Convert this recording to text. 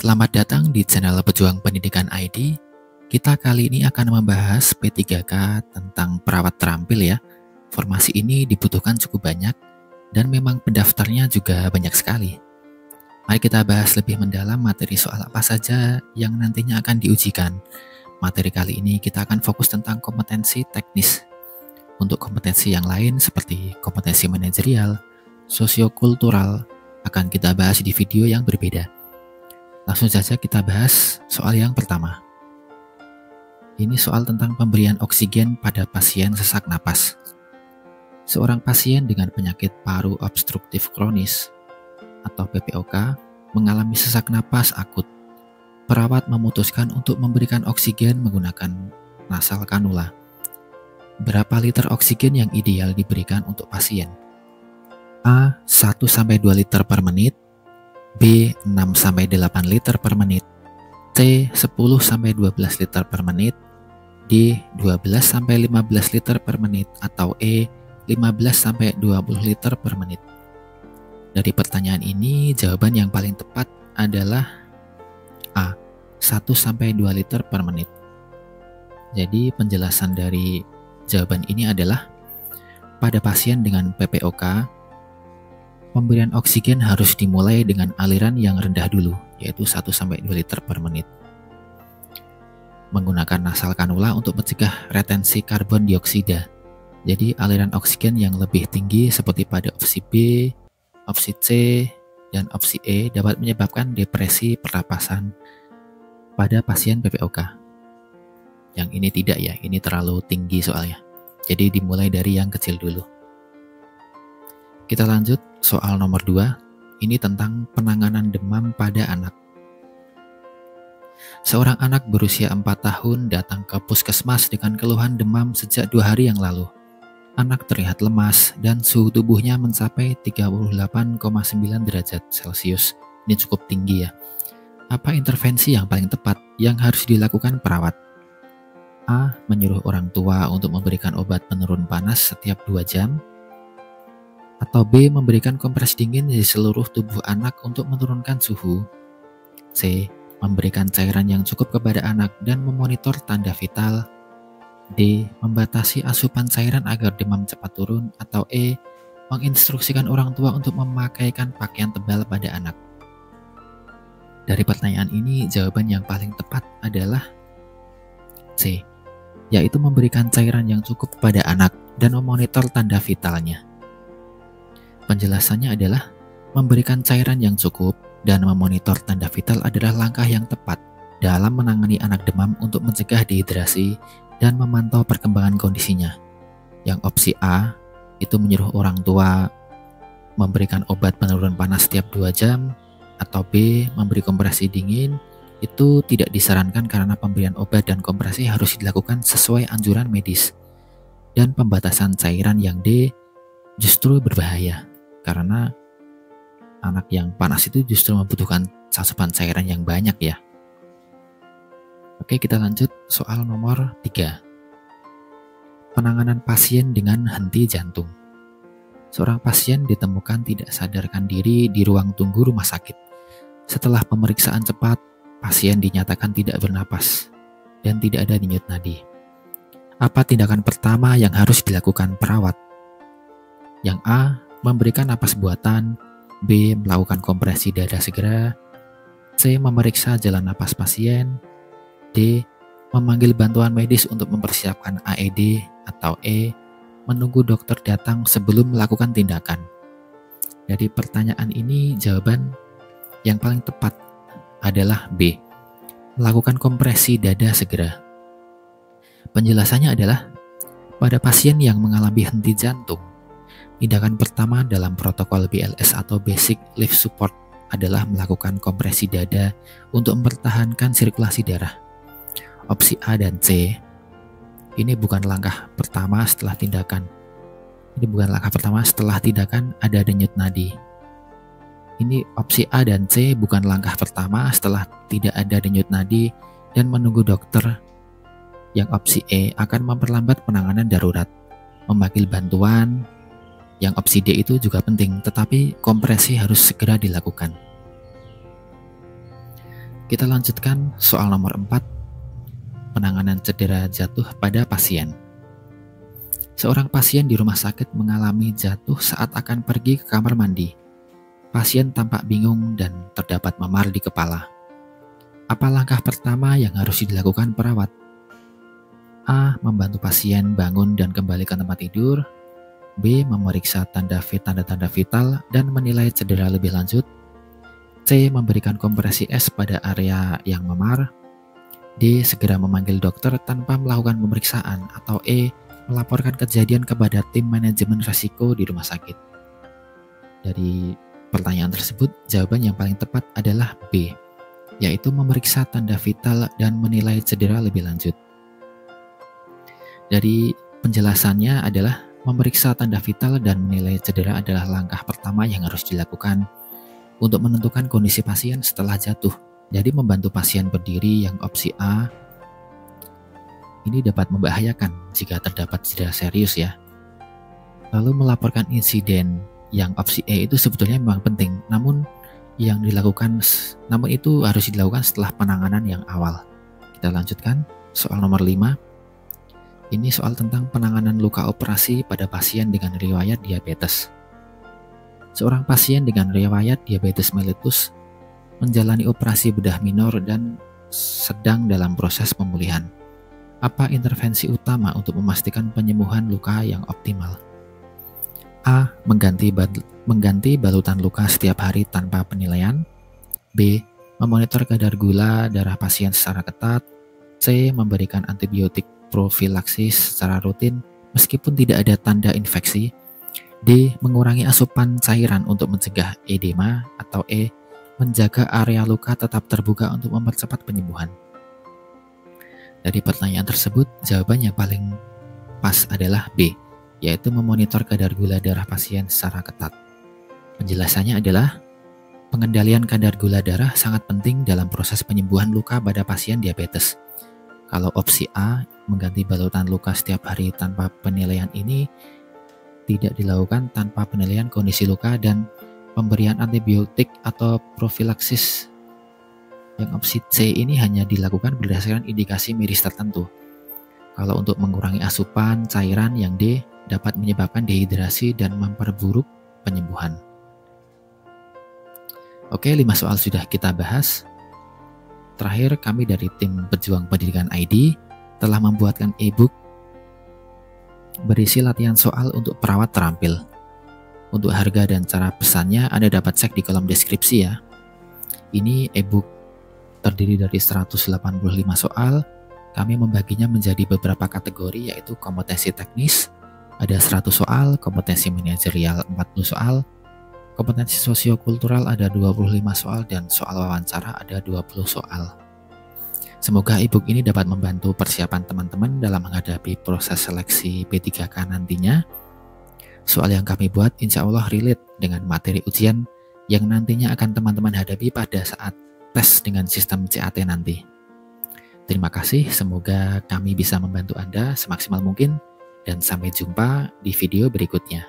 Selamat datang di channel Pejuang Pendidikan ID. Kita kali ini akan membahas P3K tentang perawat terampil ya. Formasi ini dibutuhkan cukup banyak dan memang pendaftarnya juga banyak sekali. Mari kita bahas lebih mendalam materi soal apa saja yang nantinya akan diujikan. Materi kali ini kita akan fokus tentang kompetensi teknis. Untuk kompetensi yang lain seperti kompetensi manajerial, sosiokultural akan kita bahas di video yang berbeda. Langsung saja kita bahas soal yang pertama. Ini soal tentang pemberian oksigen pada pasien sesak napas. Seorang pasien dengan penyakit paru obstruktif kronis atau PPOK mengalami sesak napas akut. Perawat memutuskan untuk memberikan oksigen menggunakan nasal kanula. Berapa liter oksigen yang ideal diberikan untuk pasien? A. 1-2 liter per menit, B. 6-8 liter per menit, C. 10-12 liter per menit, D. 12-15 liter per menit, atau E. 15-20 liter per menit. Dari pertanyaan ini, jawaban yang paling tepat adalah A. 1-2 liter per menit. Jadi penjelasan dari jawaban ini adalah pada pasien dengan PPOK, pemberian oksigen harus dimulai dengan aliran yang rendah dulu, yaitu 1-2 liter per menit. Menggunakan nasal kanula untuk mencegah retensi karbon dioksida. Jadi aliran oksigen yang lebih tinggi seperti pada opsi B, opsi C, dan opsi E dapat menyebabkan depresi pernapasan pada pasien PPOK. Yang ini tidak ya, ini terlalu tinggi soalnya. Jadi dimulai dari yang kecil dulu. Kita lanjut soal nomor 2, ini tentang penanganan demam pada anak. Seorang anak berusia 4 tahun datang ke puskesmas dengan keluhan demam sejak 2 hari yang lalu. Anak terlihat lemas dan suhu tubuhnya mencapai 38,9 derajat Celcius. Ini cukup tinggi ya. Apa intervensi yang paling tepat yang harus dilakukan perawat? A. Menyuruh orang tua untuk memberikan obat penurun panas setiap 2 jam. Atau B. Memberikan kompres dingin di seluruh tubuh anak untuk menurunkan suhu. C. Memberikan cairan yang cukup kepada anak dan memonitor tanda vital. D. Membatasi asupan cairan agar demam cepat turun. Atau E. Menginstruksikan orang tua untuk memakaikan pakaian tebal pada anak. Dari pertanyaan ini, jawaban yang paling tepat adalah C, yaitu memberikan cairan yang cukup kepada anak dan memonitor tanda vitalnya. Penjelasannya adalah memberikan cairan yang cukup dan memonitor tanda vital adalah langkah yang tepat dalam menangani anak demam untuk mencegah dehidrasi dan memantau perkembangan kondisinya. Yang opsi A itu menyuruh orang tua memberikan obat penurun panas setiap 2 jam, atau B memberi kompresi dingin, itu tidak disarankan karena pemberian obat dan kompresi harus dilakukan sesuai anjuran medis. Dan pembatasan cairan yang D justru berbahaya karena anak yang panas itu justru membutuhkan asupan cairan yang banyak ya. Oke, kita lanjut soal nomor 3. Penanganan pasien dengan henti jantung. Seorang pasien ditemukan tidak sadarkan diri di ruang tunggu rumah sakit. Setelah pemeriksaan cepat, pasien dinyatakan tidak bernapas dan tidak ada denyut nadi. Apa tindakan pertama yang harus dilakukan perawat? Yang A. Memberikan napas buatan. B. Melakukan kompresi dada segera. C. Memeriksa jalan napas pasien. D. Memanggil bantuan medis untuk mempersiapkan AED. Atau E. Menunggu dokter datang sebelum melakukan tindakan. Dari pertanyaan ini, jawaban yang paling tepat adalah B. Melakukan kompresi dada segera. Penjelasannya adalah pada pasien yang mengalami henti jantung, tindakan pertama dalam protokol BLS atau Basic Life Support adalah melakukan kompresi dada untuk mempertahankan sirkulasi darah. Opsi A dan C ini bukan langkah pertama setelah tindakan. Ini bukan langkah pertama setelah tindakan ada denyut nadi. Ini opsi A dan C bukan langkah pertama setelah tidak ada denyut nadi dan menunggu dokter. Yang opsi E akan memperlambat penanganan darurat, memanggil bantuan. Yang opsi D itu juga penting, tetapi kompresi harus segera dilakukan. Kita lanjutkan soal nomor 4, penanganan cedera jatuh pada pasien. Seorang pasien di rumah sakit mengalami jatuh saat akan pergi ke kamar mandi. Pasien tampak bingung dan terdapat memar di kepala. Apa langkah pertama yang harus dilakukan perawat? A. Membantu pasien bangun dan kembali ke tempat tidur. B. Memeriksa tanda-tanda vital dan menilai cedera lebih lanjut. C. Memberikan kompresi es pada area yang memar. D. Segera memanggil dokter tanpa melakukan pemeriksaan. Atau E. Melaporkan kejadian kepada tim manajemen risiko di rumah sakit. Dari pertanyaan tersebut, jawaban yang paling tepat adalah B, yaitu memeriksa tanda vital dan menilai cedera lebih lanjut. Dari penjelasannya adalah memeriksa tanda vital dan menilai cedera adalah langkah pertama yang harus dilakukan untuk menentukan kondisi pasien setelah jatuh. Jadi membantu pasien berdiri yang opsi A ini dapat membahayakan jika terdapat cedera serius ya. Lalu melaporkan insiden yang opsi E itu sebetulnya memang penting, namun itu harus dilakukan setelah penanganan yang awal. Kita lanjutkan soal nomor 5. Ini soal tentang penanganan luka operasi pada pasien dengan riwayat diabetes. Seorang pasien dengan riwayat diabetes mellitus menjalani operasi bedah minor dan sedang dalam proses pemulihan. Apa intervensi utama untuk memastikan penyembuhan luka yang optimal? A. Mengganti balutan luka setiap hari tanpa penilaian. B. Memonitor kadar gula darah pasien secara ketat. C. Memberikan antibiotik profilaksis secara rutin meskipun tidak ada tanda infeksi. D. Mengurangi asupan cairan untuk mencegah edema. Atau E. Menjaga area luka tetap terbuka untuk mempercepat penyembuhan. Dari pertanyaan tersebut, jawaban yang paling pas adalah B, yaitu memonitor kadar gula darah pasien secara ketat. Penjelasannya adalah pengendalian kadar gula darah sangat penting dalam proses penyembuhan luka pada pasien diabetes. Kalau opsi A, mengganti balutan luka setiap hari tanpa penilaian ini tidak dilakukan tanpa penilaian kondisi luka dan pemberian antibiotik atau profilaksis. Yang opsi C ini hanya dilakukan berdasarkan indikasi medis tertentu. Kalau untuk mengurangi asupan cairan yang D dapat menyebabkan dehidrasi dan memperburuk penyembuhan. Oke, 5 soal sudah kita bahas. Terakhir, kami dari tim Pejuang Pendidikan ID telah membuatkan e-book berisi latihan soal untuk perawat terampil. Untuk harga dan cara pesannya Anda dapat cek di kolom deskripsi ya. Ini e-book terdiri dari 185 soal. Kami membaginya menjadi beberapa kategori, yaitu kompetensi teknis, ada 100 soal, kompetensi manajerial 40 soal, kompetensi sosiokultural ada 25 soal, dan soal wawancara ada 20 soal. Semoga e-book ini dapat membantu persiapan teman-teman dalam menghadapi proses seleksi P3K nantinya. Soal yang kami buat insya Allah relate dengan materi ujian yang nantinya akan teman-teman hadapi pada saat tes dengan sistem CAT nanti. Terima kasih, semoga kami bisa membantu Anda semaksimal mungkin, dan sampai jumpa di video berikutnya.